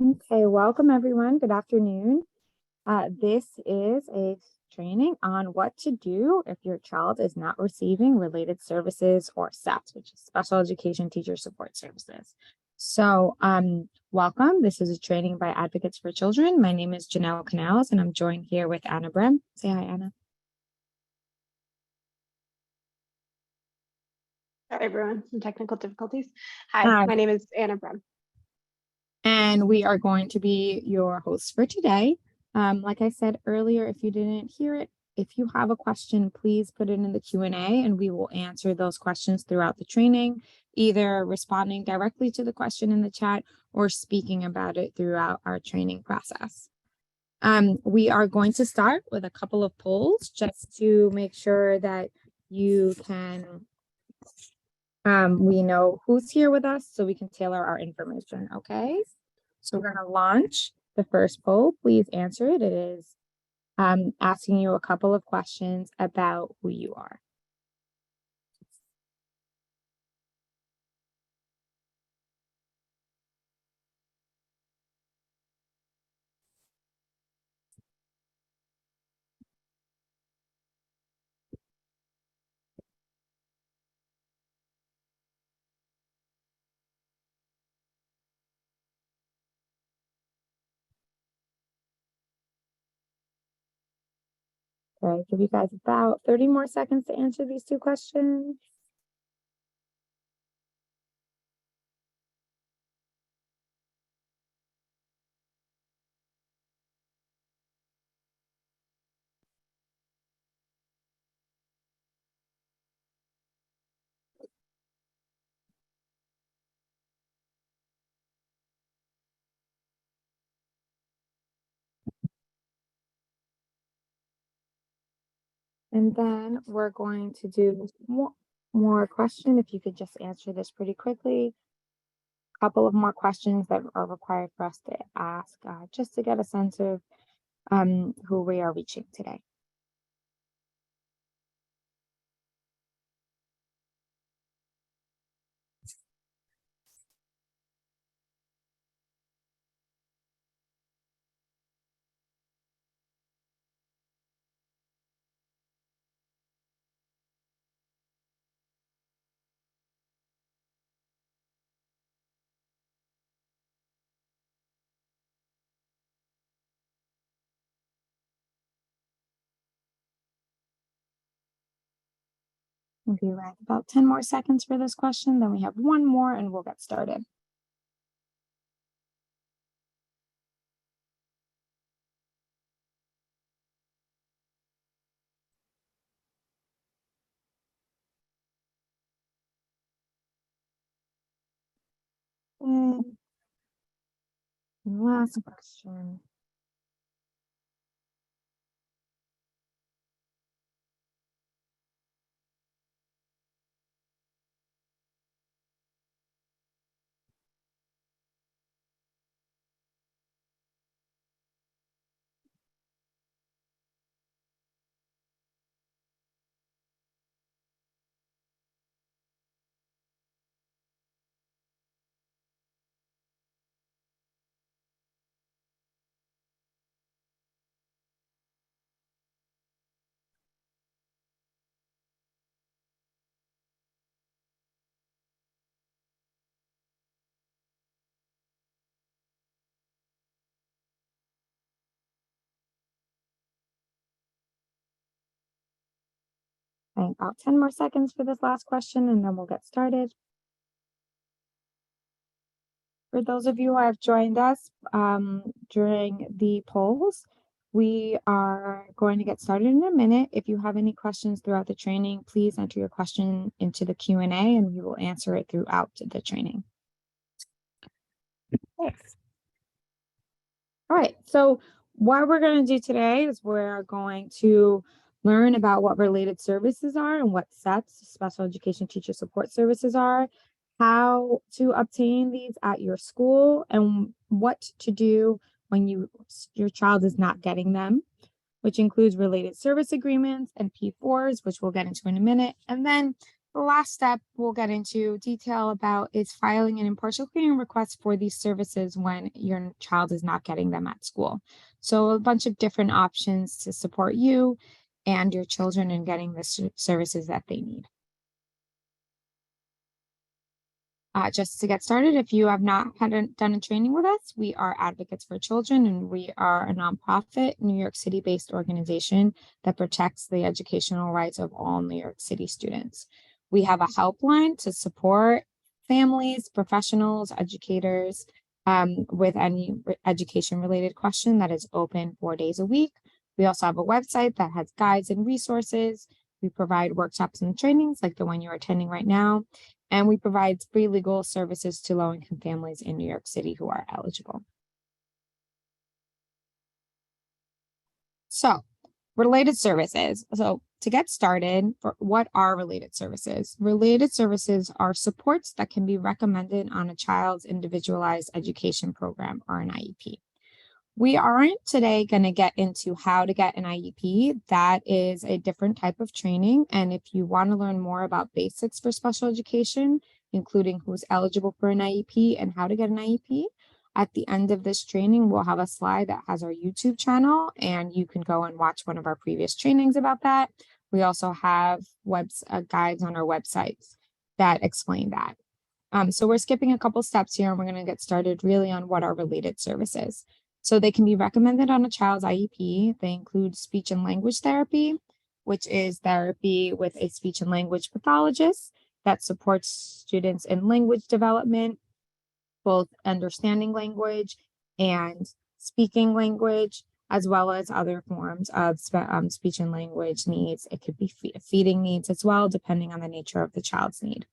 Okay, welcome everyone. Good afternoon. This is a training on what to do if your child is not receiving related services or SETS, which is Special Education Teacher Support Services. So, welcome. This is a training by Advocates for Children. My name is Janelle Canals, and I'm joined here with Anna Brem. Say hi, Anna. Sorry, everyone, some technical difficulties. Hi, my name is Anna Brem. And we are going to be your hosts for today. Like I said earlier, if you didn't hear it, if you have a question, please put it in the Q&A and we will answer those questions throughout the training, either responding directly to the question in the chat or speaking about it throughout our training process. We are going to start with a couple of polls just to make sure that you can we know who's here with us so we can tailor our information. Okay, so we're going to launch the first poll. Please answer it. It is asking you a couple of questions about who you are. All right, give you guys about 30 more seconds to answer these two questions. And then we're going to do more question. If you could just answer this pretty quickly. A couple of more questions that are required for us to ask just to get a sense of who we are reaching today. We'll be right about 10 more seconds for this question. Then we have one more and we'll get started. And last question. About 10 more seconds for this last question and then we'll get started. For those of you who have joined us during the polls, we are going to get started in a minute. If you have any questions throughout the training, please enter your question into the Q&A and we will answer it throughout the training. Thanks. All right, so what we're going to do today is we're going to learn about what related services are and what SETS, Special Education Teacher Support Services, are, how to obtain these at your school, and what to do when your child is not getting them, which includes related service agreements and P4s, which we'll get into in a minute. And then The last step we'll get into detail about is filing an impartial hearing request for these services when your child is not getting them at school. So a bunch of different options to support you and your children in getting the services that they need. Just to get started, if you have not done a training with us, we are Advocates for Children, and we are a nonprofit New York City-based organization that protects the educational rights of all New York City students. We have a helpline to support families, professionals, educators with any education-related question that is open 4 days a week. We also have a website that has guides and resources. We provide workshops and trainings like the one you're attending right now. And we provide free legal services to low-income families in New York City who are eligible. So, related services. So, to get started, what are related services? Related services are supports that can be recommended on a child's individualized education program or an IEP. We aren't today going to get into how to get an IEP. That is a different type of training. And if you want to learn more about basics for special education, including who's eligible for an IEP and how to get an IEP, at the end of this training, we'll have a slide that has our YouTube channel, and you can go and watch one of our previous trainings about that. We also have guides on our websites that explain that. So we're skipping a couple steps here, and we're going to get started really on what are related services. So they can be recommended on a child's IEP. They include speech and language therapy, which is therapy with a speech and language pathologist that supports students in language development, both understanding language and speaking language, as well as other forms of speech and language needs. It could be feeding needs as well, depending on the nature of the child's need.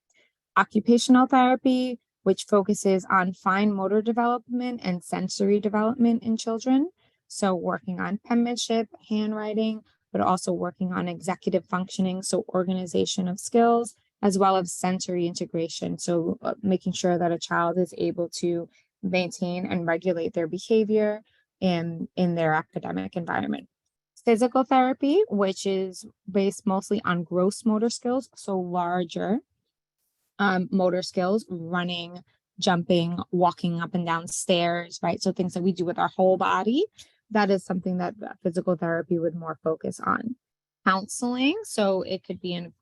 Occupational therapy, which focuses on fine motor development and sensory development in children. So working on penmanship, handwriting, but also working on executive functioning, so organization of skills, as well as sensory integration. So making sure that a child is able to maintain and regulate their behavior in their academic environment. Physical therapy, which is based mostly on gross motor skills, so larger motor skills, running, jumping, walking up and down stairs, right? So things that we do with our whole body, that is something that physical therapy would more focus on. Counseling, so it could be in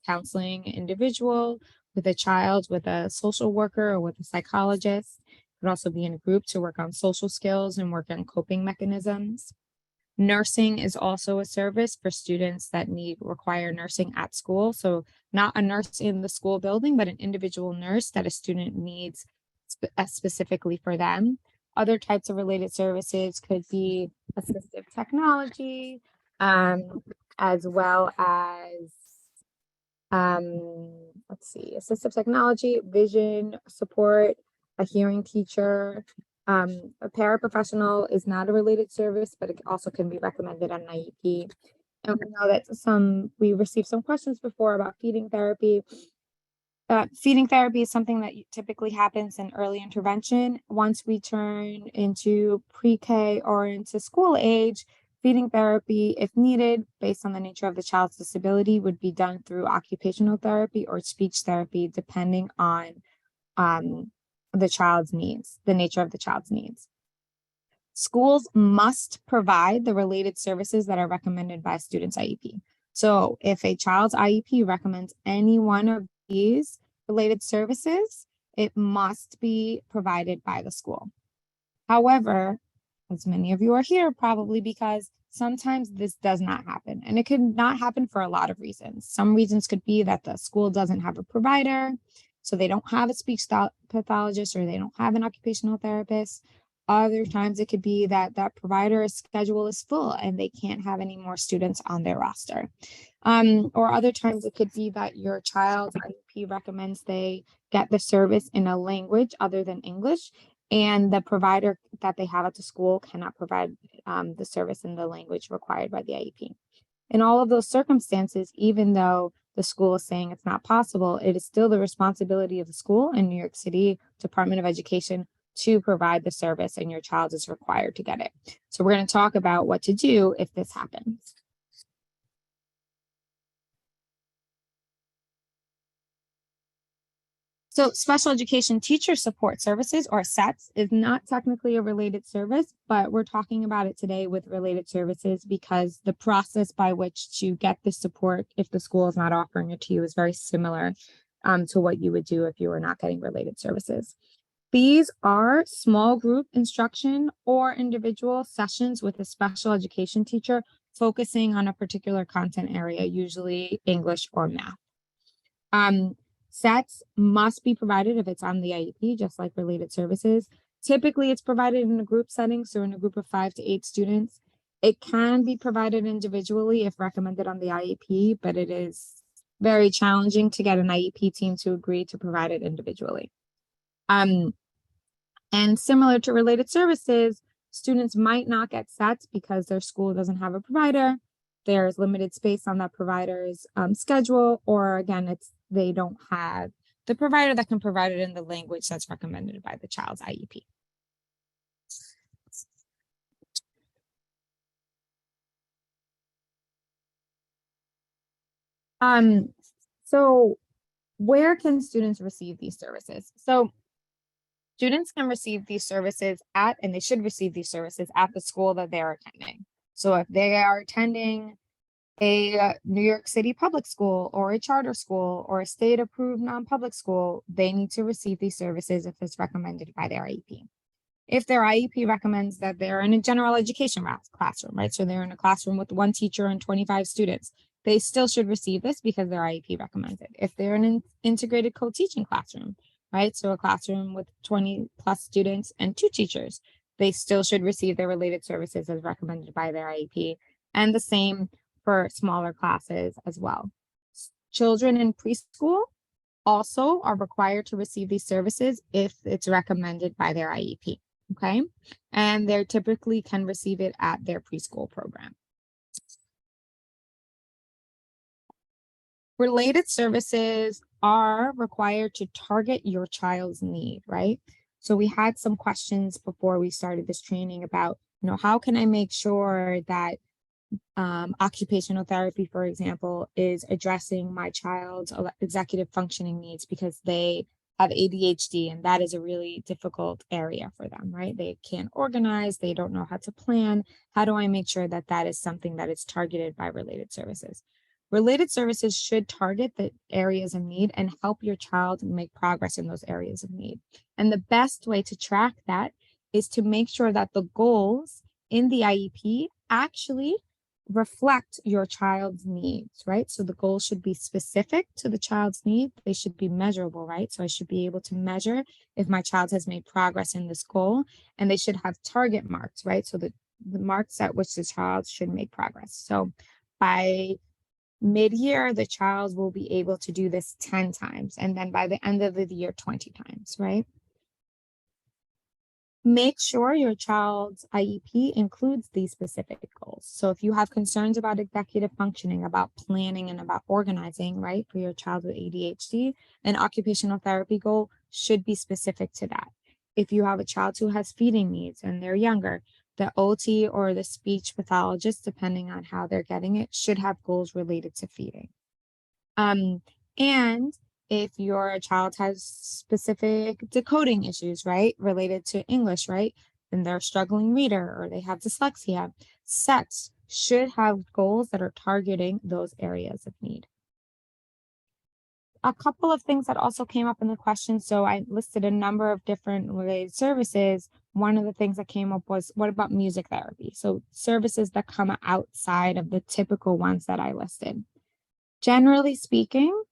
counseling individual with a child, with a social worker, or with a psychologist. It could also be in a group to work on social skills and work on coping mechanisms. Nursing is also a service for students that require nursing at school. So not a nurse in the school building, but an individual nurse that a student needs specifically for them. Other types of related services could be assistive technology, as well as, assistive technology, vision support, a hearing teacher. A paraprofessional is not a related service, but it also can be recommended on an IEP. And we know that we received some questions before about feeding therapy. Feeding therapy is something that typically happens in early intervention. Once we turn into pre-K or into school age, feeding therapy, if needed, based on the nature of the child's disability, would be done through occupational therapy or speech therapy, depending on the child's needs, the nature of the child's needs. Schools must provide the related services that are recommended by a student's IEP. So if a child's IEP recommends any one of these related services, it must be provided by the school. However, as many of you are here, probably because sometimes this does not happen, and it could not happen for a lot of reasons. Some reasons could be that the school doesn't have a provider, so they don't have a speech pathologist, or they don't have an occupational therapist. Other times it could be that that provider's schedule is full and they can't have any more students on their roster. Or other times it could be that your child's IEP recommends they get the service in a language other than English, and the provider that they have at the school cannot provide the service in the language required by the IEP. In all of those circumstances, even though the school is saying it's not possible, it is still the responsibility of the school and New York City Department of Education to provide the service, and your child is required to get it. So we're going to talk about what to do if this happens. So special education teacher support services, or SETS, is not technically a related service, but we're talking about it today with related services because the process by which to get this support, if the school is not offering it to you, is very similar to what you would do if you were not getting related services. These are small group instruction or individual sessions with a special education teacher focusing on a particular content area, usually English or math. SETS must be provided if it's on the IEP, just like related services. Typically, it's provided in a group setting, so in a group of 5 to 8 students. It can be provided individually if recommended on the IEP, but it is very challenging to get an IEP team to agree to provide it individually. And similar to related services, students might not get SETS because their school doesn't have a provider. There's limited space on that provider's schedule, or again, they don't have the provider that can provide it in the language that's recommended by the child's IEP. So where can students receive these services? So students can receive these services at, and they should receive these services at the school that they're attending. So if they are attending a New York City public school or a charter school or a state approved non-public school, they need to receive these services if it's recommended by their IEP. If their IEP recommends that they're in a general education classroom, right? So they're in a classroom with 1 teacher and 25 students, they still should receive this because their IEP recommends it. If they're in an integrated co-teaching classroom, right? So a classroom with 20 plus students and 2 teachers, they still should receive their related services as recommended by their IEP. And the same for smaller classes as well. Children in preschool also are required to receive these services if it's recommended by their IEP, okay? And they typically can receive it at their preschool program. Related services are required to target your child's need, right? So we had some questions before we started this training about, how can I make sure that occupational therapy, for example, is addressing my child's executive functioning needs because they have ADHD, and that is a really difficult area for them, right? They can't organize, they don't know how to plan. How do I make sure that that is something that is targeted by related services? Related services should target the areas of need and help your child make progress in those areas of need. And the best way to track that is to make sure that the goals in the IEP actually reflect your child's needs, right? So the goals should be specific to the child's need. They should be measurable, right? So I should be able to measure if my child has made progress in this goal, and they should have target marks, right? So the marks at which the child should make progress. So by mid-year, the child will be able to do this 10 times, and then by the end of the year, 20 times, right? Make sure your child's IEP includes these specific goals. So if you have concerns about executive functioning, about planning, and about organizing, right, for your child with ADHD, an occupational therapy goal should be specific to that. If you have a child who has feeding needs and they're younger, the OT or the speech pathologist, depending on how they're getting it, should have goals related to feeding. And if your child has specific decoding issues, right, related to English, right, then they're a struggling reader or they have dyslexia, SETS should have goals that are targeting those areas of need. A couple of things that also came up in the question. So I listed a number of different related services. One of the things that came up was, what about music therapy? So services that come outside of the typical ones that I listed. Generally speaking,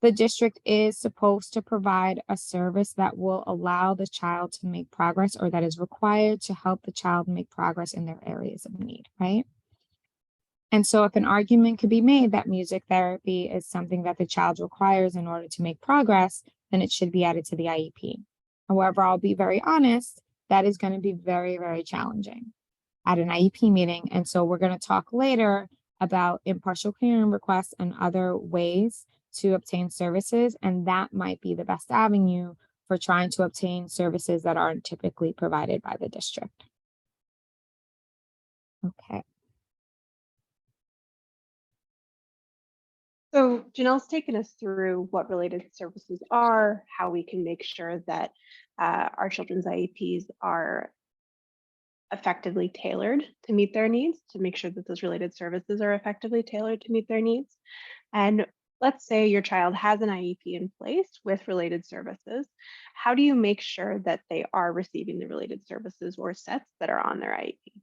the district is supposed to provide a service that will allow the child to make progress, or that is required to help the child make progress in their areas of need, right? And so if an argument could be made that music therapy is something that the child requires in order to make progress, then it should be added to the IEP. However, I'll be very honest, that is going to be very, very challenging at an IEP meeting. And so we're going to talk later about impartial clearing requests and other ways to obtain services, and that might be the best avenue for trying to obtain services that aren't typically provided by the district. Okay. So Janelle's taken us through what related services are, how we can make sure that our children's IEPs are effectively tailored to meet their needs, to make sure that those related services are effectively tailored to meet their needs. And let's say your child has an IEP in place with related services. How do you make sure that they are receiving the related services or sets that are on their IEP?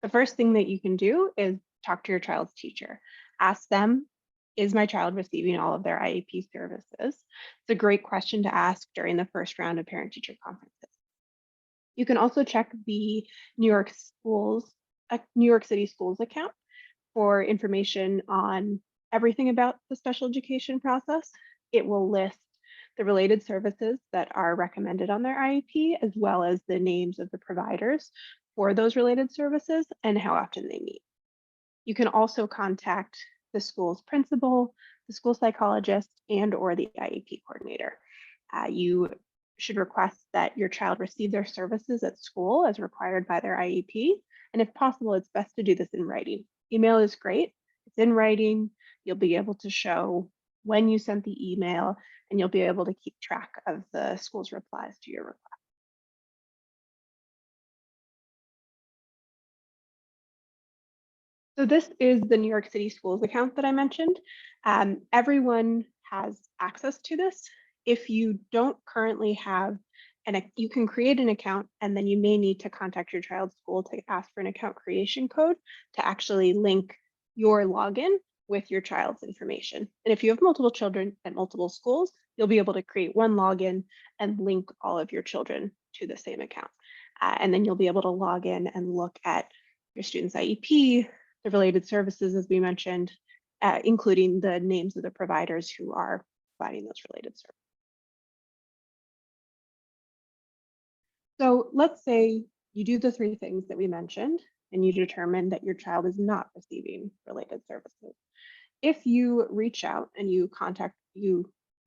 The first thing that you can do is talk to your child's teacher. Ask them, is my child receiving all of their IEP services? It's a great question to ask during the first round of parent-teacher conferences. You can also check the New York City Schools account for information on everything about the special education process. It will list the related services that are recommended on their IEP, as well as the names of the providers for those related services and how often they meet. You can also contact the school's principal, the school psychologist, and or the IEP coordinator. You should request that your child receive their services at school as required by their IEP. And if possible, it's best to do this in writing. Email is great. It's in writing. You'll be able to show when you sent the email, and you'll be able to keep track of the school's replies to your request. So this is the New York City Schools account that I mentioned. Everyone has access to this. If you don't currently have you can create an account, and then you may need to contact your child's school to ask for an account creation code to actually link your login with your child's information. And if you have multiple children at multiple schools, you'll be able to create one login and link all of your children to the same account. And then you'll be able to log in and look at your student's IEP, the related services, as we mentioned, including the names of the providers who are providing those related services. So let's say you do the three things that we mentioned and you determine that your child is not receiving related services. If you reach out and you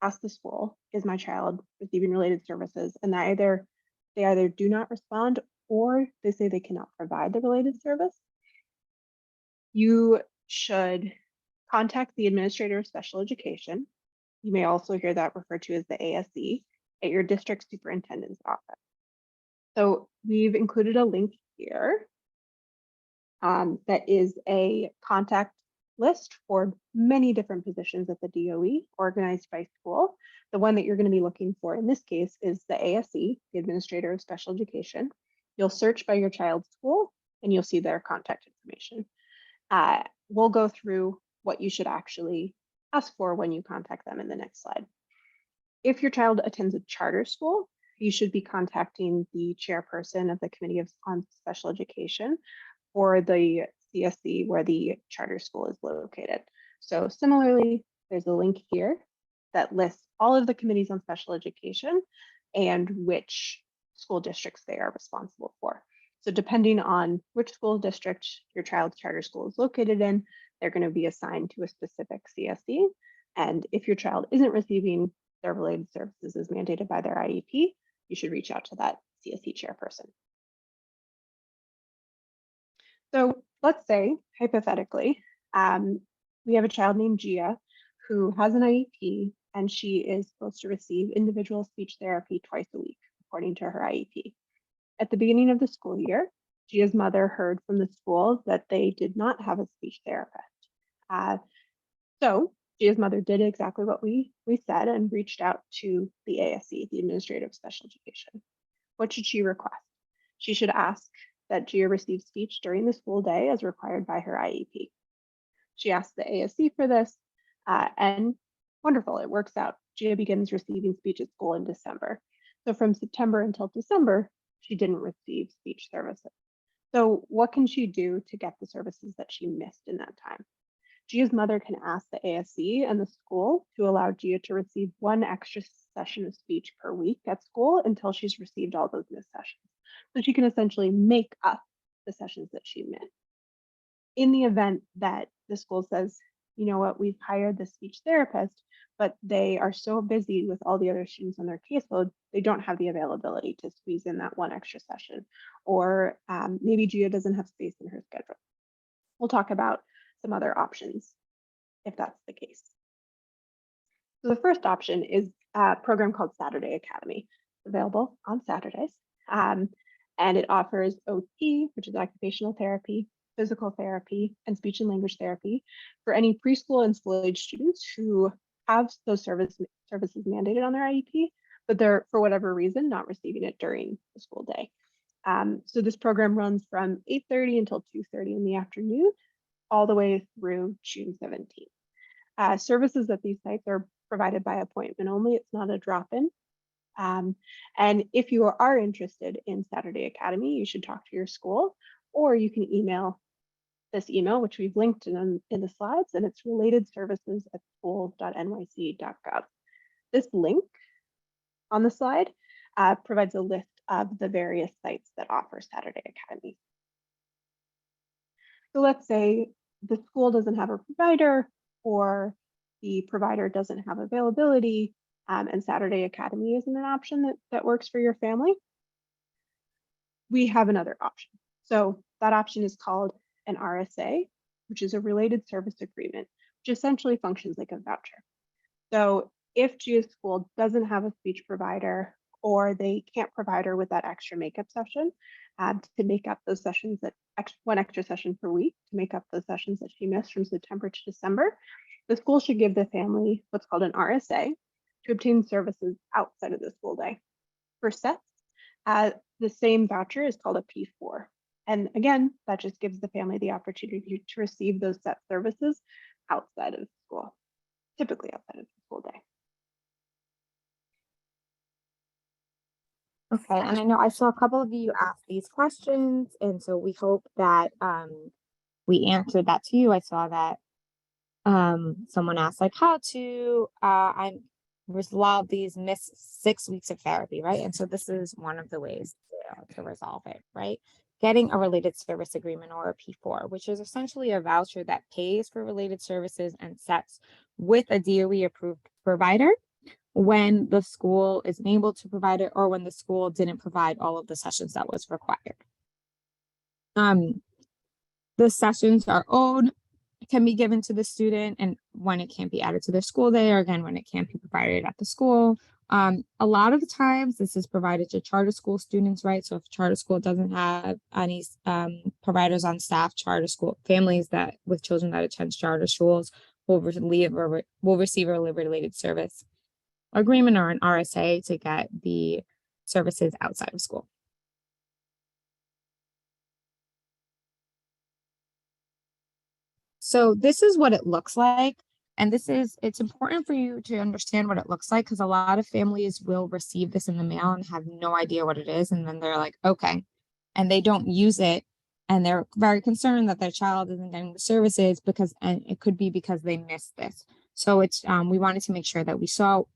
ask the school, is my child receiving related services? And they either do not respond or they say they cannot provide the related service, you should contact the administrator of special education. You may also hear that referred to as the ASE at your district superintendent's office. So we've included a link here that is a contact list for many different positions at the DOE organized by school. The one that you're going to be looking for in this case is the ASE, the Administrator of Special Education. You'll search by your child's school and you'll see their contact information. We'll go through what you should actually ask for when you contact them in the next slide. If your child attends a charter school, you should be contacting the chairperson of the Committee on Special Education for the CSC where the charter school is located. So similarly, there's a link here that lists all of the committees on special education and which school districts they are responsible for. So depending on which school district your child's charter school is located in, they're going to be assigned to a specific CSE. And if your child isn't receiving their related services as mandated by their IEP, you should reach out to that CSE chairperson. So let's say, hypothetically, we have a child named Gia who has an IEP and she is supposed to receive individual speech therapy twice a week, according to her IEP. At the beginning of the school year, Gia's mother heard from the school that they did not have a speech therapist. So Gia's mother did exactly what we said and reached out to the ASE, the Administrator of Special Education. What should she request? She should ask that Gia receive speech during the school day as required by her IEP. She asked the ASE for this, and wonderful, it works out. Gia begins receiving speech at school in December. So from September until December, she didn't receive speech services. So what can she do to get the services that she missed in that time? Gia's mother can ask the ASE and the school to allow Gia to receive one extra session of speech per week at school until she's received all those missed sessions. So she can essentially make up the sessions that she missed. In the event that the school says, you know what, we've hired the speech therapist, but they are so busy with all the other students on their caseload, they don't have the availability to squeeze in that one extra session. Or maybe Gia doesn't have space in her schedule. We'll talk about some other options if that's the case. So the first option is a program called Saturday Academy, available on Saturdays. And it offers OT, which is occupational therapy, physical therapy, and speech and language therapy for any preschool and school age students who have those services mandated on their IEP, but they're, for whatever reason, not receiving it during the school day. So this program runs from 8:30 until 2:30 in the afternoon, all the way through June 17th. Services at these sites are provided by appointment only. It's not a drop-in. And if you are interested in Saturday Academy, you should talk to your school, or you can email this email, which we've linked in the slides, and it's relatedservices@schools.nyc.gov. This link on the slide provides a list of the various sites that offer Saturday Academy. So let's say the school doesn't have a provider, or the provider doesn't have availability, and Saturday Academy isn't an option that works for your family. We have another option. So that option is called an RSA, which is a related service agreement, which essentially functions like a voucher. So if Gia's school doesn't have a speech provider, or they can't provide her with that extra makeup session to make up those sessions, one extra session per week to make up those sessions that she missed from September to December, the school should give the family what's called an RSA to obtain services outside of the school day. For sets, the same voucher is called a P4. And again, that just gives the family the opportunity to receive those set services outside of school, typically outside of the school day. Okay, and I know I saw a couple of you ask these questions, and so we hope that we answered that to you. I saw that someone asked like how to I resolve these missed 6 weeks of therapy, right? And so this is one of the ways to resolve it, right? Getting a related service agreement, or a P4, which is essentially a voucher that pays for related services and sets with a DOE approved provider when the school isn't able to provide it, or when the school didn't provide all of the sessions that was required. The sessions are owed, can be given to the student, and when it can't be added to their school day, or again, when it can't be provided at the school. A lot of the times this is provided to charter school students, right? So if charter school doesn't have any providers on staff, charter school families that with children that attend charter schools will receive a related service agreement, or an RSA, to get the services outside of school. So this is what it looks like. And it's important for you to understand what it looks like, because a lot of families will receive this in the mail and have no idea what it is. And then they're like, okay, and they don't use it. And they're very concerned that their child isn't getting the services and it could be because they missed this. So we wanted to make sure that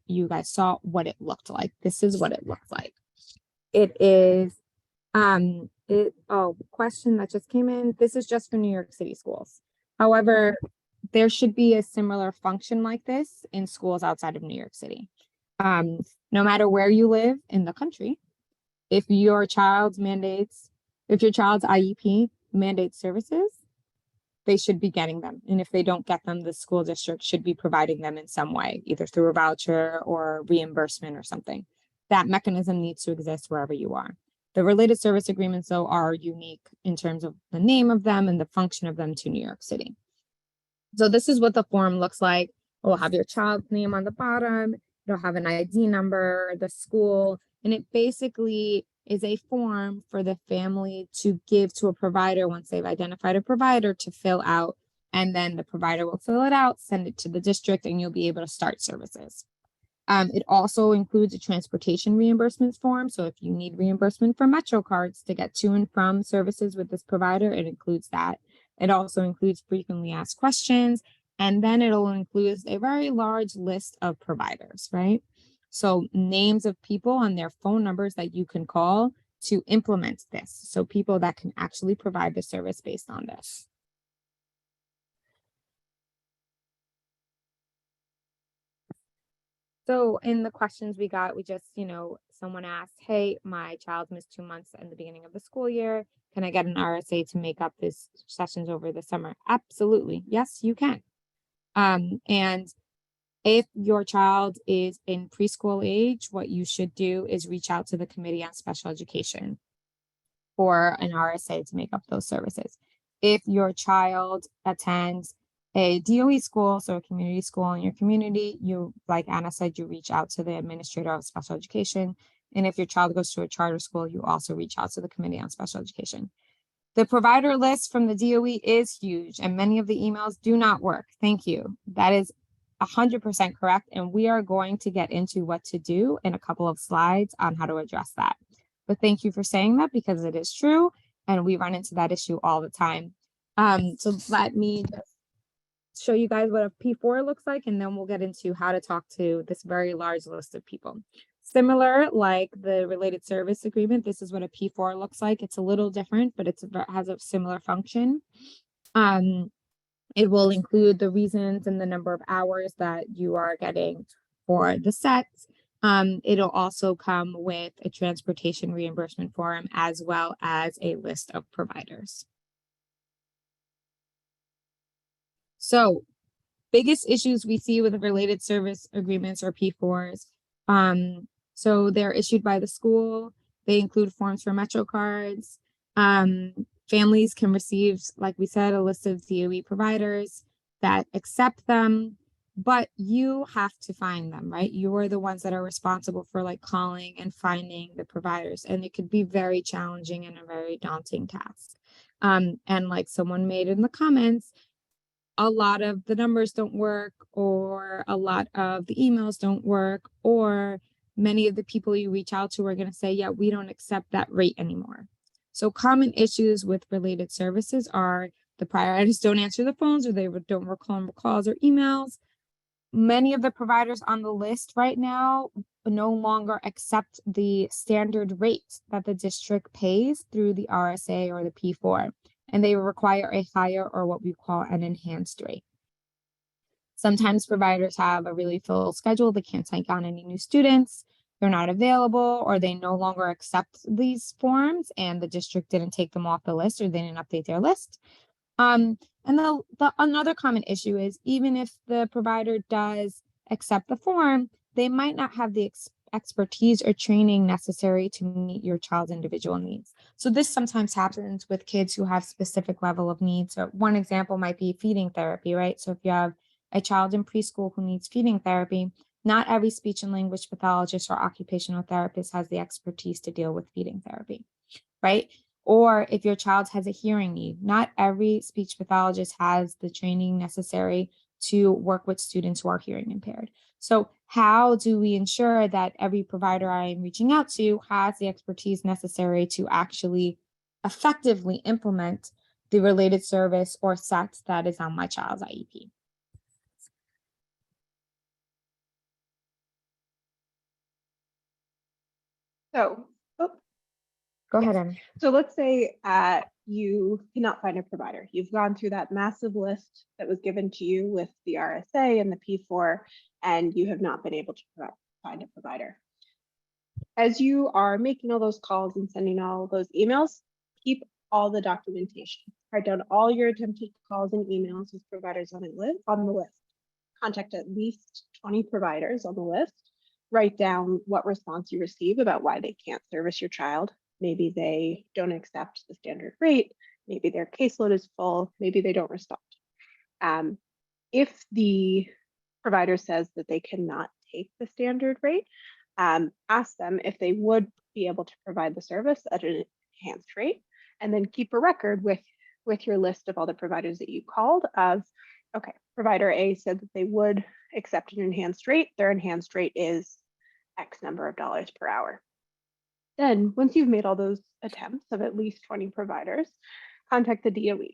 you guys saw what it looked like. This is what it looks like. It is, question that just came in. This is just for New York City schools. However, there should be a similar function like this in schools outside of New York City. No matter where you live in the country, if your child's IEP mandates services, they should be getting them. And if they don't get them, the school district should be providing them in some way, either through a voucher or reimbursement or something. That mechanism needs to exist wherever you are. The related service agreements, though, are unique in terms of the name of them and the function of them to New York City. So this is what the form looks like. It will have your child's name on the bottom. It'll have an ID number, the school, and it basically is a form for the family to give to a provider once they've identified a provider to fill out. And then the provider will fill it out, send it to the district, and you'll be able to start services. It also includes a transportation reimbursement form. So if you need reimbursement for Metro cards to get to and from services with this provider, it includes that. It also includes frequently asked questions, and then it'll include a very large list of providers, right? So names of people and their phone numbers that you can call to implement this. So people that can actually provide the service based on this. So in the questions we got, someone asked, hey, my child missed 2 months in the beginning of the school year. Can I get an RSA to make up these sessions over the summer? Absolutely. Yes, you can. And If your child is in preschool age, what you should do is reach out to the Committee on Special Education for an RSA to make up those services. If your child attends a DOE school, so a community school in your community, you, like Anna said, you reach out to the administrator of special education. And if your child goes to a charter school, you also reach out to the Committee on Special Education. The provider list from the DOE is huge, and many of the emails do not work. Thank you. That is 100% correct. And we are going to get into what to do in a couple of slides on how to address that. But thank you for saying that, because it is true. And we run into that issue all the time. So let me just show you guys what a P4 looks like, and then we'll get into how to talk to this very large list of people. Similar, like the related service agreement, this is what a P4 looks like. It's a little different, but it has a similar function. It will include the reasons and the number of hours that you are getting for the sets. It'll also come with a transportation reimbursement form, as well as a list of providers. So biggest issues we see with related service agreements or P4s. So they're issued by the school. They include forms for Metro cards. Families can receive, like we said, a list of DOE providers that accept them, but you have to find them, right? You are the ones that are responsible for like calling and finding the providers. And it could be very challenging and a very daunting task. And like someone made in the comments, a lot of the numbers don't work, or a lot of the emails don't work, or many of the people you reach out to are going to say, yeah, we don't accept that rate anymore. So common issues with related services are the providers don't answer the phones, or they don't return calls or emails. Many of the providers on the list right now no longer accept the standard rate that the district pays through the RSA or the P4, and they require a higher, or what we call an enhanced rate. Sometimes providers have a really full schedule. They can't take on any new students. They're not available, or they no longer accept these forms, and the district didn't take them off the list, or they didn't update their list. And another common issue is, even if the provider does accept the form, they might not have the expertise or training necessary to meet your child's individual needs. So this sometimes happens with kids who have specific level of needs. So one example might be feeding therapy, right? So if you have a child in preschool who needs feeding therapy, not every speech and language pathologist or occupational therapist has the expertise to deal with feeding therapy, right? Or if your child has a hearing need, not every speech pathologist has the training necessary to work with students who are hearing impaired. So how do we ensure that every provider I am reaching out to has the expertise necessary to actually effectively implement the related service or set that is on my child's IEP? So, Go ahead, Emma. So let's say you cannot find a provider. You've gone through that massive list that was given to you with the RSA and the P4, and you have not been able to find a provider. As you are making all those calls and sending all those emails, keep all the documentation. Write down all your attempted calls and emails with providers on the list. Contact at least 20 providers on the list. Write down what response you receive about why they can't service your child. Maybe they don't accept the standard rate. Maybe their caseload is full. Maybe they don't respond. If the provider says that they cannot take the standard rate, ask them if they would be able to provide the service at an enhanced rate, and then keep a record with your list of all the providers that you called of, okay, provider A said that they would accept an enhanced rate. Their enhanced rate is X number of dollars per hour. Then, once you've made all those attempts of at least 20 providers, contact the DOE.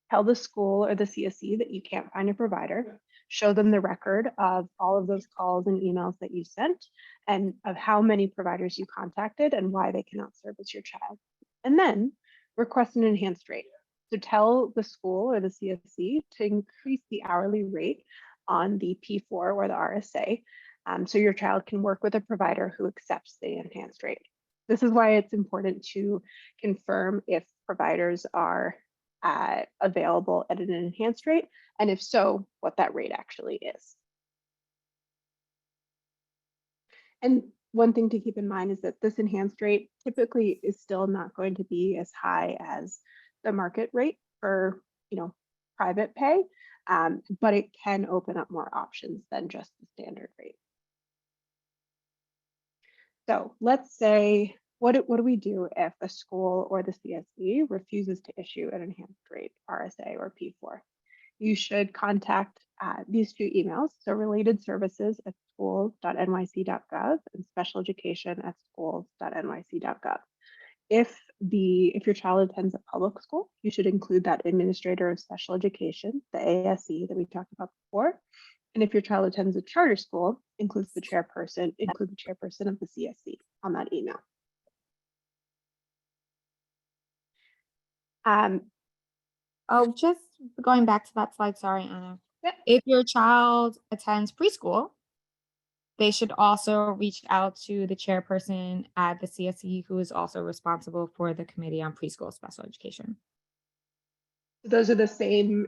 Tell the school or the CSE that you can't find a provider. Show them the record of all of those calls and emails that you sent, and of how many providers you contacted and why they cannot service your child. And then request an enhanced rate. So tell the school or the CSE to increase the hourly rate on the P4 or the RSA, so your child can work with a provider who accepts the enhanced rate. This is why it's important to confirm if providers are available at an enhanced rate, and if so, what that rate actually is. And one thing to keep in mind is that this enhanced rate typically is still not going to be as high as the market rate for, private pay, but it can open up more options than just the standard rate. So let's say, what do we do if a school or the CSE refuses to issue an enhanced rate RSA or P4? You should contact these two emails. So related services at schools.nyc.gov and special education at schools.nyc.gov. If your child attends a public school, you should include that administrator of special education, the ASE that we talked about before. And if your child attends a charter school, include the chairperson of the CSE on that email. Oh, just going back to that slide, sorry, Anna. Yep. If your child attends preschool, they should also reach out to the chairperson at the CSE, who is also responsible for the Committee on Preschool Special Education. Those are the same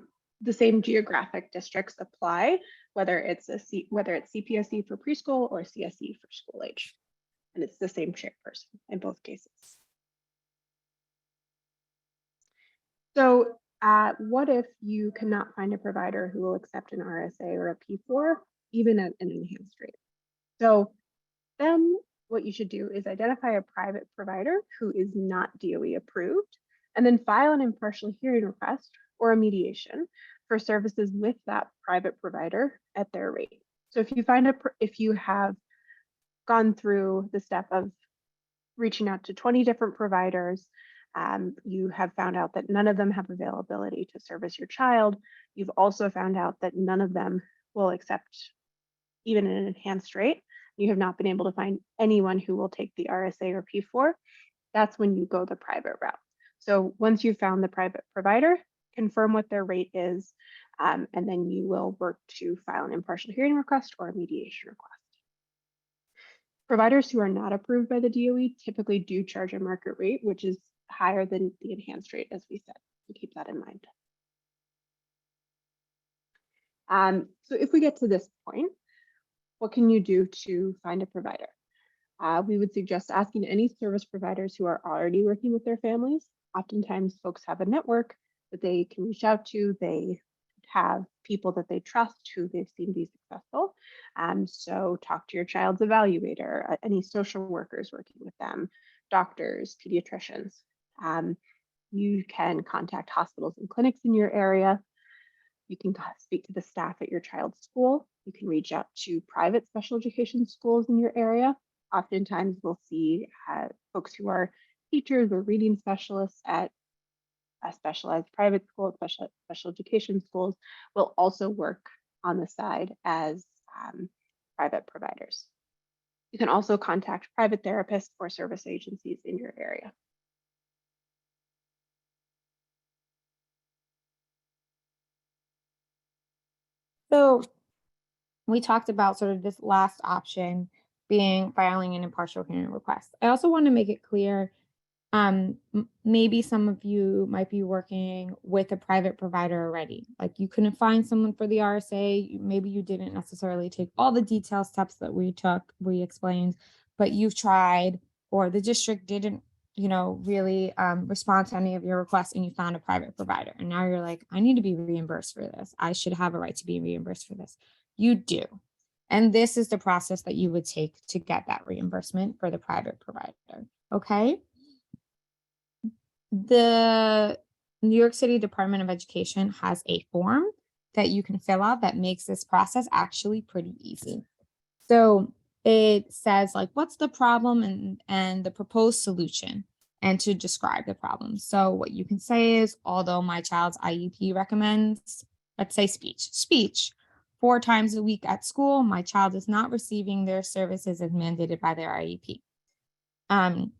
geographic districts apply, whether it's CPSE for preschool or CSE for school age. And it's the same chairperson in both cases. So what if you cannot find a provider who will accept an RSA or a P4, even at an enhanced rate? So then what you should do is identify a private provider who is not DOE approved, and then file an impartial hearing request or a mediation for services with that private provider at their rate. So if you have gone through the step of reaching out to 20 different providers, you have found out that none of them have availability to service your child. You've also found out that none of them will accept even an enhanced rate. You have not been able to find anyone who will take the RSA or P4. That's when you go the private route. So once you've found the private provider, confirm what their rate is, and then you will work to file an impartial hearing request or a mediation request. Providers who are not approved by the DOE typically do charge a market rate, which is higher than the enhanced rate, as we said. So keep that in mind. So if we get to this point, what can you do to find a provider? We would suggest asking any service providers who are already working with their families. Oftentimes folks have a network that they can reach out to. They have people that they trust who they've seen be successful. So talk to your child's evaluator, any social workers working with them, doctors, pediatricians. You can contact hospitals and clinics in your area. You can speak to the staff at your child's school. You can reach out to private special education schools in your area. Oftentimes we'll see folks who are teachers or reading specialists at a specialized private school, special education schools will also work on the side as private providers. You can also contact private therapists or service agencies in your area. So we talked about sort of this last option being filing an impartial hearing request. I also want to make it clear, maybe some of you might be working with a private provider already. Like you couldn't find someone for the RSA. Maybe you didn't necessarily take all the detailed steps that we explained, but you've tried, or the district didn't, really respond to any of your requests, and you found a private provider. And now you're like, I need to be reimbursed for this. I should have a right to be reimbursed for this. You do. And this is the process that you would take to get that reimbursement for the private provider. Okay. The New York City Department of Education has a form that you can fill out that makes this process actually pretty easy. So it says like, what's the problem and the proposed solution, and to describe the problem. So what you can say is, although my child's IEP recommends, let's say speech 4 times a week at school, my child is not receiving their services as mandated by their IEP and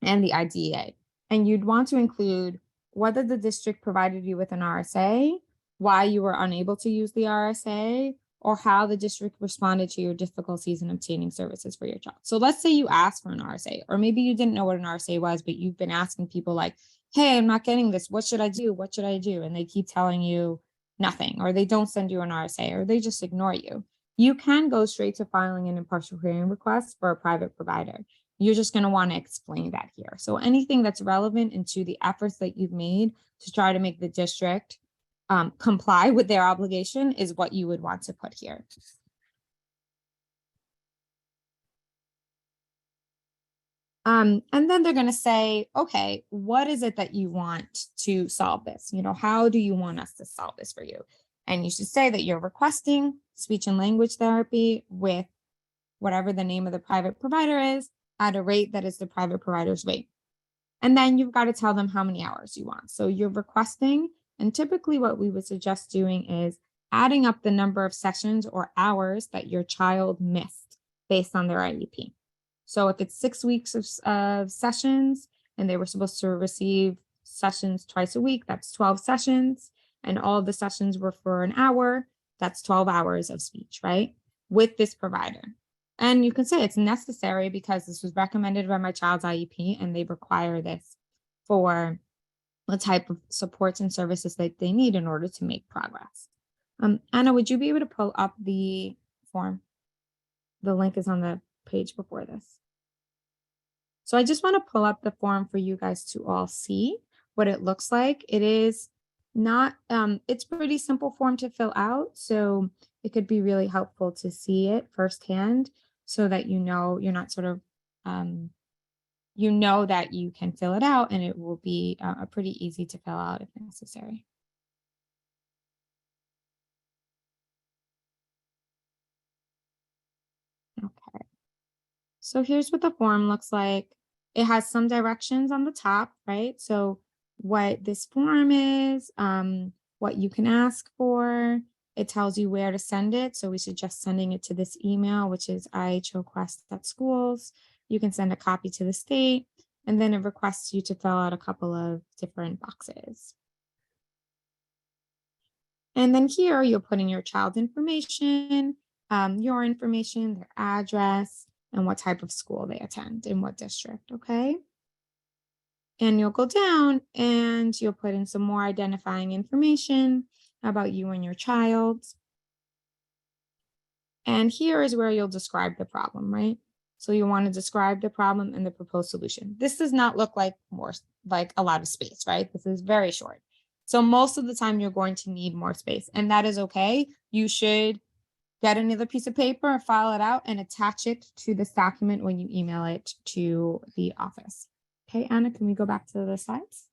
the IDEA. And you'd want to include whether the district provided you with an RSA, why you were unable to use the RSA, or how the district responded to your difficulties in obtaining services for your child. So let's say you asked for an RSA, or maybe you didn't know what an RSA was, but you've been asking people like, hey, I'm not getting this. What should I do? What should I do? And they keep telling you nothing, or they don't send you an RSA, or they just ignore you. you can go straight to filing an impartial hearing request for a private provider. You're just going to want to explain that here. So anything that's relevant into the efforts that you've made to try to make the district comply with their obligation is what you would want to put here. And then they're going to say, okay, what is it that you want to solve this? You know, how do you want us to solve this for you? And you should say that you're requesting speech and language therapy with whatever the name of the private provider is at a rate that is the private provider's rate. And then you've got to tell them how many hours you want. So you're requesting, and typically what we would suggest doing is adding up the number of sessions or hours that your child missed based on their IEP. So if it's 6 weeks of sessions and they were supposed to receive sessions twice a week, that's 12 sessions. And all of the sessions were for an hour, that's 12 hours of speech, right? With this provider. And you can say it's necessary because this was recommended by my child's IEP and they require this for the type of supports and services that they need in order to make progress. Anna, would you be able to pull up the form? The link is on the page before this. So I just want to pull up the form for you guys to all see what it looks like. It is not, it's pretty simple form to fill out. So it could be really helpful to see it firsthand so that you know you're not sort of, you know that you can fill it out and it will be pretty easy to fill out if necessary. Okay. So here's what the form looks like. It has some directions on the top, right? So what this form is, what you can ask for. It tells you where to send it. So we suggest sending it to this email, which is ihrequest@schools. You can send a copy to the state, and then it requests you to fill out a couple of different boxes. And then here you'll put in your child's information, your information, their address, and what type of school they attend in what district, okay? And you'll go down and you'll put in some more identifying information about you and your child. And here is where you'll describe the problem, right? So you want to describe the problem and the proposed solution. This does not look like a lot of space, right? This is very short. So most of the time you're going to need more space, and that is okay. You should get another piece of paper, file it out, and attach it to this document when you email it to the office. Okay, Anna, can we go back to the slides?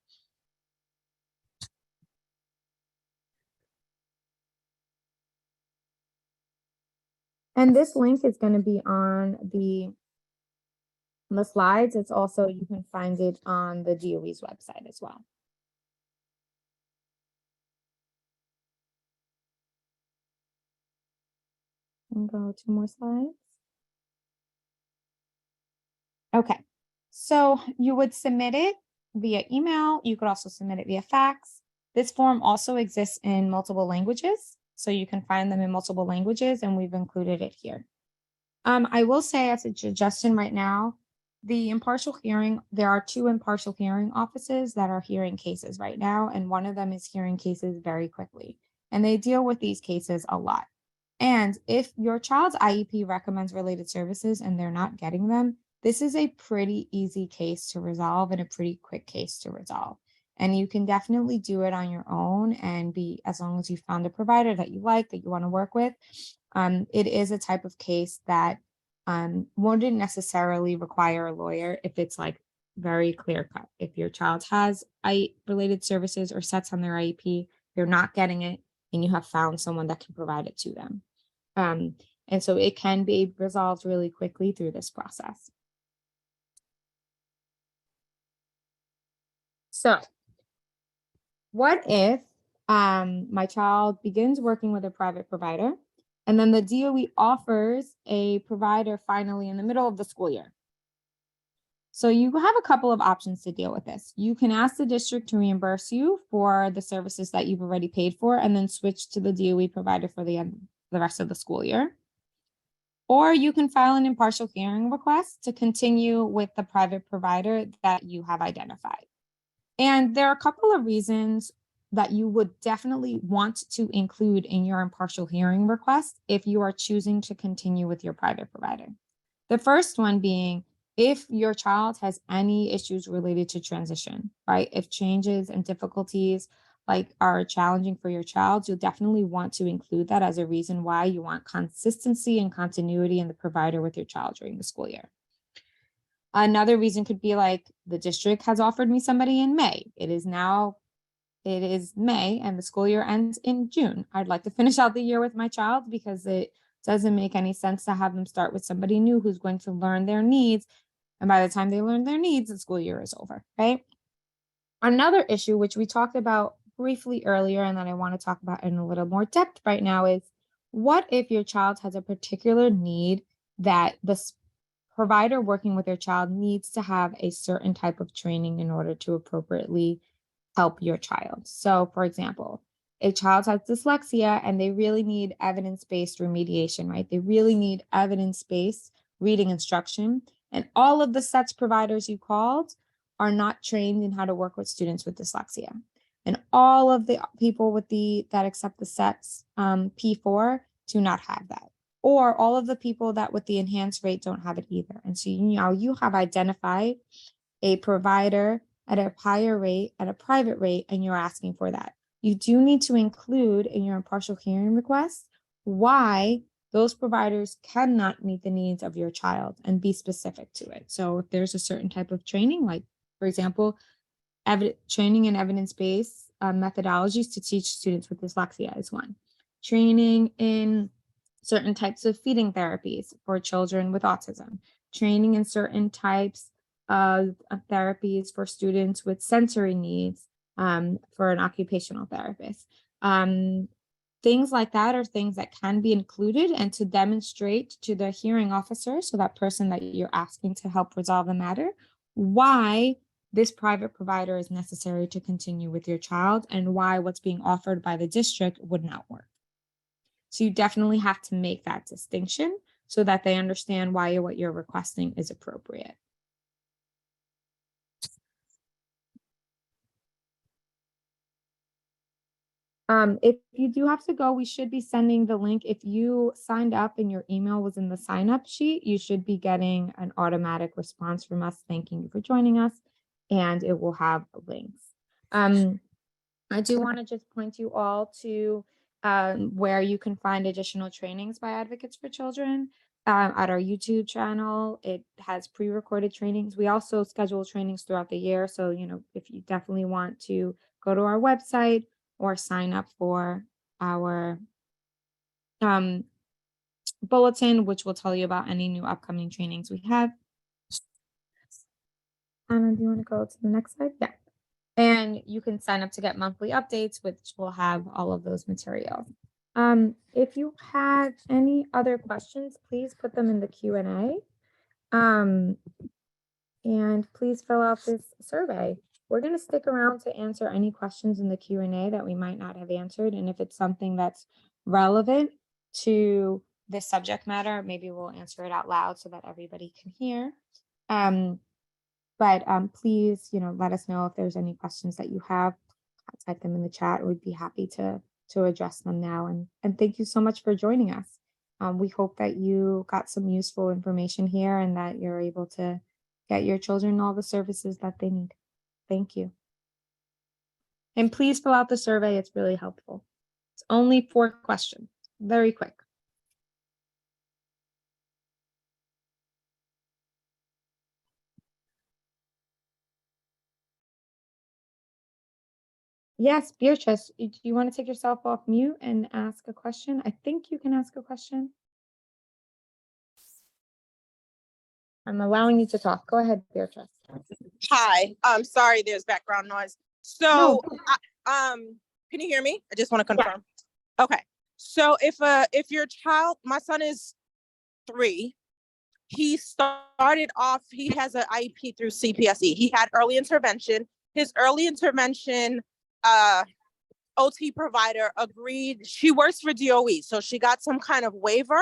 And this link is going to be on the slides. It's also, you can find it on the DOE's website as well. And go 2 more slides. Okay, so you would submit it via email. You could also submit it via fax. This form also exists in multiple languages, so you can find them in multiple languages, and we've included it here. I will say, as a suggestion right now, the impartial hearing, there are 2 impartial hearing offices that are hearing cases right now, and one of them is hearing cases very quickly, and they deal with these cases a lot. And if your child's IEP recommends related services and they're not getting them, this is a pretty easy case to resolve and a pretty quick case to resolve. And you can definitely do it on your own and as long as you found a provider that you like, that you want to work with. It is a type of case that wouldn't necessarily require a lawyer if it's like very clear cut. If your child has related services or sets on their IEP, they're not getting it, and you have found someone that can provide it to them. And so it can be resolved really quickly through this process. So what if my child begins working with a private provider and then the DOE offers a provider finally in the middle of the school year? So you have a couple of options to deal with this. You can ask the district to reimburse you for the services that you've already paid for and then switch to the DOE provider for the rest of the school year. Or you can file an impartial hearing request to continue with the private provider that you have identified. And there are a couple of reasons that you would definitely want to include in your impartial hearing request if you are choosing to continue with your private provider. The first one being if your child has any issues related to transition, right? If changes and difficulties like are challenging for your child, you'll definitely want to include that as a reason why you want consistency and continuity in the provider with your child during the school year. Another reason could be like the district has offered me somebody in May. It is May and the school year ends in June. I'd like to finish out the year with my child because it doesn't make any sense to have them start with somebody new who's going to learn their needs. And by the time they learn their needs, the school year is over, right? Another issue, which we talked about briefly earlier and that I want to talk about in a little more depth right now, is what if your child has a particular need that the provider working with your child needs to have a certain type of training in order to appropriately help your child. So, for example, a child has dyslexia and they really need evidence-based remediation, right? They really need evidence-based reading instruction. And all of the SETS providers you called are not trained in how to work with students with dyslexia. And all of the people with that accept the SETS P4 do not have that. Or all of the people that with the enhanced rate don't have it either. And so you have identified a provider at a higher rate, at a private rate, and you're asking for that. You do need to include in your impartial hearing request why those providers cannot meet the needs of your child and be specific to it. So if there's a certain type of training, like for example, training in evidence-based methodologies to teach students with dyslexia is one. Training in certain types of feeding therapies for children with autism. Training in certain types of therapies for students with sensory needs for an occupational therapist. Things like that are things that can be included and to demonstrate to the hearing officer, so that person that you're asking to help resolve the matter, why this private provider is necessary to continue with your child and why what's being offered by the district would not work. So you definitely have to make that distinction so that they understand why what you're requesting is appropriate. If you do have to go, we should be sending the link. If you signed up and your email was in the sign up sheet, you should be getting an automatic response from us thanking you for joining us, and it will have links. I do want to just point you all to where you can find additional trainings by Advocates for Children at our YouTube channel. It has pre-recorded trainings. We also schedule trainings throughout the year. So, if you definitely want to go to our website or sign up for our bulletin, which will tell you about any new upcoming trainings we have. Anna, do you want to go to the next slide? Yeah. And you can sign up to get monthly updates, which will have all of those materials. If you had any other questions, please put them in the Q&A. And please fill out this survey. We're going to stick around to answer any questions in the Q&A that we might not have answered. And if it's something that's relevant to this subject matter, maybe we'll answer it out loud so that everybody can hear. But please, let us know if there's any questions that you have. Type them in the chat. We'd be happy to address them now. And thank you so much for joining us. We hope that you got some useful information here and that you're able to get your children all the services that they need. Thank you. And please fill out the survey. It's really helpful. It's only 4 questions. Very quick. Yes, Beatrice, do you want to take yourself off mute and ask a question? I think you can ask a question. I'm allowing you to talk. Go ahead, Beatrice. Hi, I'm sorry, there's background noise. So, can you hear me? I just want to confirm. Yeah. Okay. So if your child, my son is 3, he started off, he has an IEP through CPSE. He had early intervention. His early intervention OT provider agreed. She works for DOE, so she got some kind of waiver.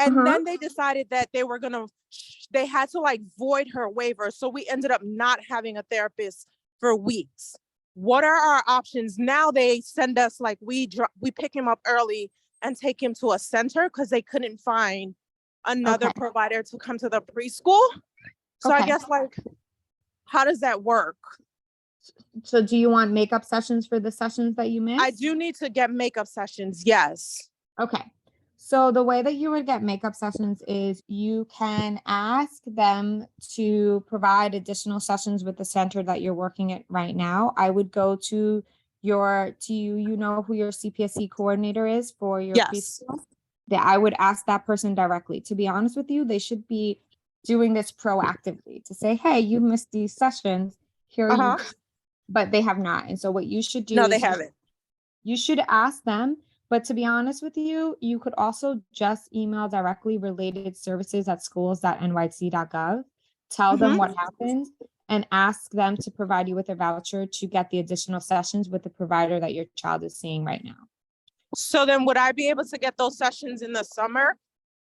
And then they decided that they had to like void her waiver. So we ended up not having a therapist for weeks. what are our options? Now they send us like we pick him up early and take him to a center because they couldn't find another Okay. provider to come to the preschool. So I Okay. guess like, how does that work? So do you want makeup sessions for the sessions that you missed? I do need to get makeup sessions. Yes. Okay. So the way that you would get makeup sessions is you can ask them to provide additional sessions with the center that you're working at right now. I would go to you know who your CPSC coordinator is for your Yes. preschool? That I would ask that person directly. To be honest with you, they should be doing this proactively to say, hey, you missed these sessions. Here you, but they have not. And so what you should do No, is they haven't. you should ask them. But to be honest with you, you could also just email directly related services at schools.nyc.gov, tell them what happened, and ask them to provide you with a voucher to get the additional sessions with the provider that your child is seeing right now. So then would I be able to get those sessions in the summer?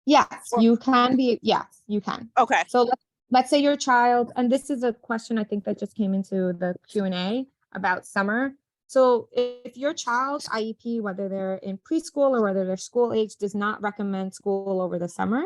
Yes, you can be. Yes, you can. Okay. So let's say your child, and this is a question I think that just came into the Q&A about summer. So if your child's IEP, whether they're in preschool or whether they're school age, does not recommend school over the summer,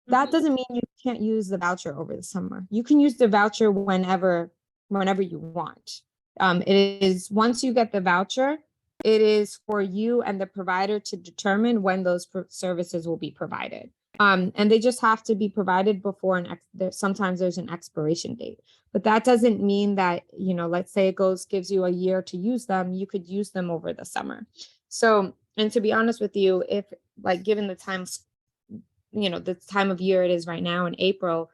that doesn't mean you can't use the voucher over the summer. You can use the voucher whenever you want. It is, once you get the voucher, it is for you and the provider to determine when those services will be provided. And they just have to be provided before sometimes there's an expiration date, but that doesn't mean that, you know, let's say it gives you a year to use them, you could use them over the summer. So, and to be honest with you, if like, given the times, you know, the time of year it is right now in April,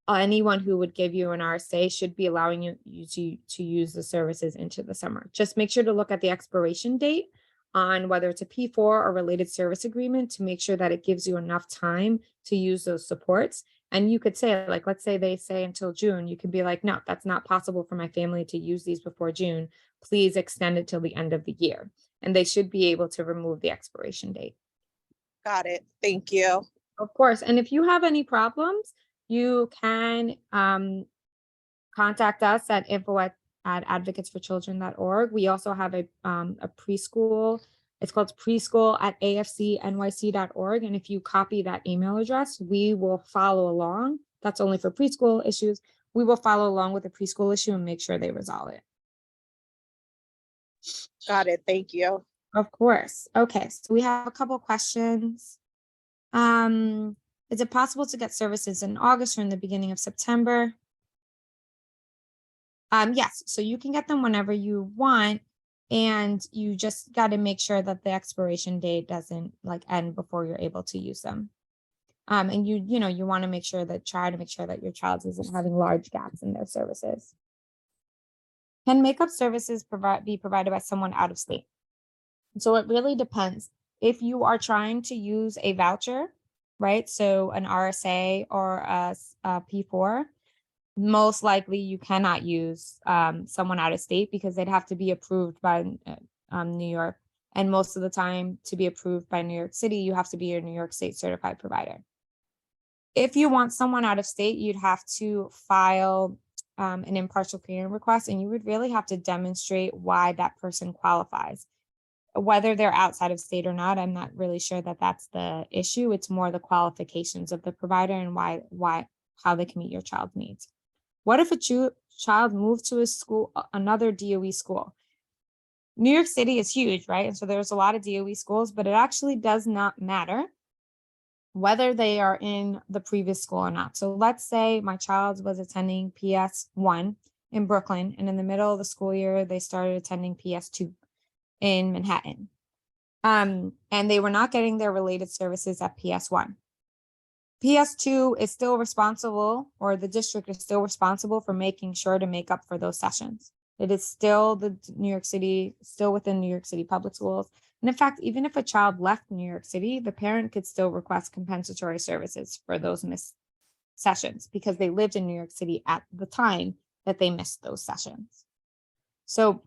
anyone who would give you an RSA should be allowing you to use the services into the summer. Just make sure to look at the expiration date on whether it's a P4 or related service agreement to make sure that it gives you enough time to use those supports. And you could say, like, let's say they say until June, you could be like, no, that's not possible for my family to use these before June. Please extend it till the end of the year. And they should be able to remove the expiration date. Got it. Thank you. Of course. And if you have any problems, you can contact us at info@advocatesforchildren.org. We also have a preschool. It's called preschool@afcnyc.org. And if you copy that email address, we will follow along. That's only for preschool issues. We will follow along with the preschool issue and make sure they resolve it. Got it. Thank you. Of course. Okay. So we have a couple questions. Is it possible to get services in August or in the beginning of September? Yes, so you can get them whenever you want, and you just got to make sure that the expiration date doesn't like end before you're able to use them. And you want to try to make sure that your child isn't having large gaps in their services. Can makeup services be provided by someone out of state? So it really depends. If you are trying to use a voucher, right? So an RSA or a P4, most likely you cannot use someone out of state because they'd have to be approved by New York. And most of the time, to be approved by New York City, you have to be a New York State certified provider. If you want someone out of state, you'd have to file an impartial clearing request, and you would really have to demonstrate why that person qualifies. Whether they're outside of state or not, I'm not really sure that that's the issue. It's more the qualifications of the provider and how they can meet your child's needs. What if a child moved to another DOE school? New York City is huge, right? And so there's a lot of DOE schools, but it actually does not matter whether they are in the previous school or not. So let's say my child was attending PS1 in Brooklyn, and in the middle of the school year, they started attending PS2 in Manhattan. And they were not getting their related services at PS1. PS2 is still responsible, or the district is still responsible for making sure to make up for those sessions. It is still within New York City public schools. And in fact, even if a child left New York City, the parent could still request compensatory services for those missed sessions because they lived in New York City at the time that they missed those sessions. So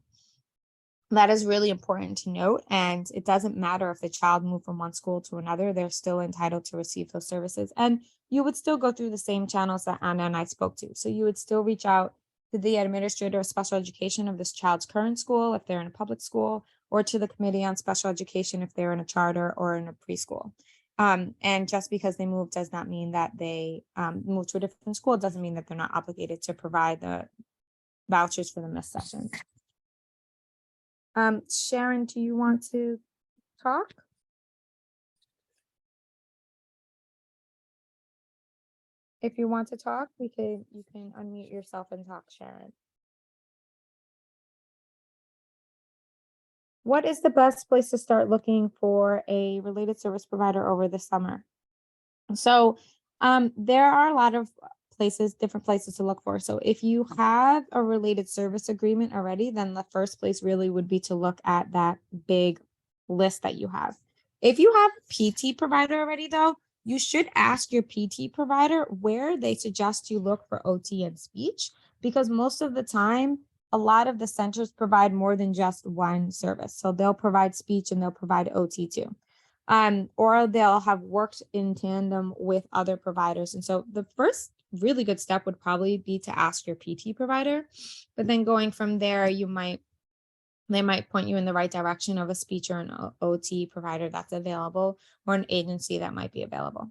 that is really important to note. And it doesn't matter if the child moved from one school to another, they're still entitled to receive those services. And you would still go through the same channels that Anna and I spoke to. So you would still reach out to the administrator of special education of this child's current school if they're in a public school, or to the committee on special education if they're in a charter or in a preschool. And just because they moved does not mean that they moved to a different school. It doesn't mean that they're not obligated to provide the vouchers for the missed sessions. Sharon, do you want to talk? If you want to talk, you can unmute yourself and talk, Sharon. What is the best place to start looking for a related service provider over the summer? So there are a lot of places, different places to look for. So if you have a related service agreement already, then the first place really would be to look at that big list that you have. If you have a PT provider already though, you should ask your PT provider where they suggest you look for OT and speech, because most of the time, a lot of the centers provide more than just one service. So they'll provide speech and they'll provide OT too. Or they'll have worked in tandem with other providers. And so the first really good step would probably be to ask your PT provider, but then going from there, they might point you in the right direction of a speech or an OT provider that's available, or an agency that might be available.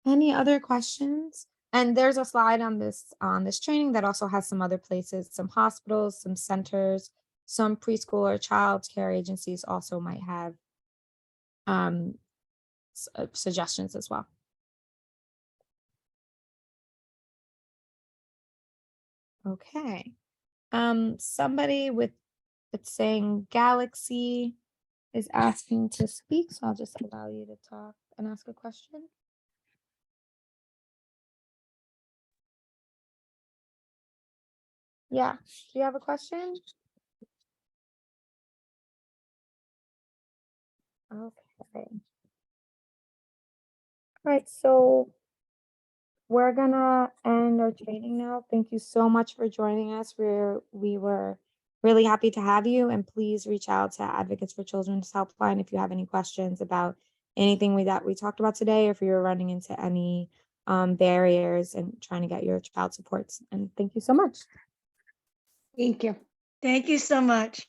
Any other questions? And there's a slide on this training that also has some other places, some hospitals, some centers, some preschool or child care agencies also might have suggestions as well. Okay. Somebody with it's saying Galaxy is asking to speak, so I'll just allow you to talk and ask a question. Yeah, do you have a question? Okay. All right, so we're gonna end our training now. Thank you so much for joining us. We were really happy to have you, and please reach out to Advocates for Children's Helpline if you have any questions about anything that we talked about today, or if you're running into any barriers and trying to get your child supports. And thank you so much. Thank you. Thank you so much.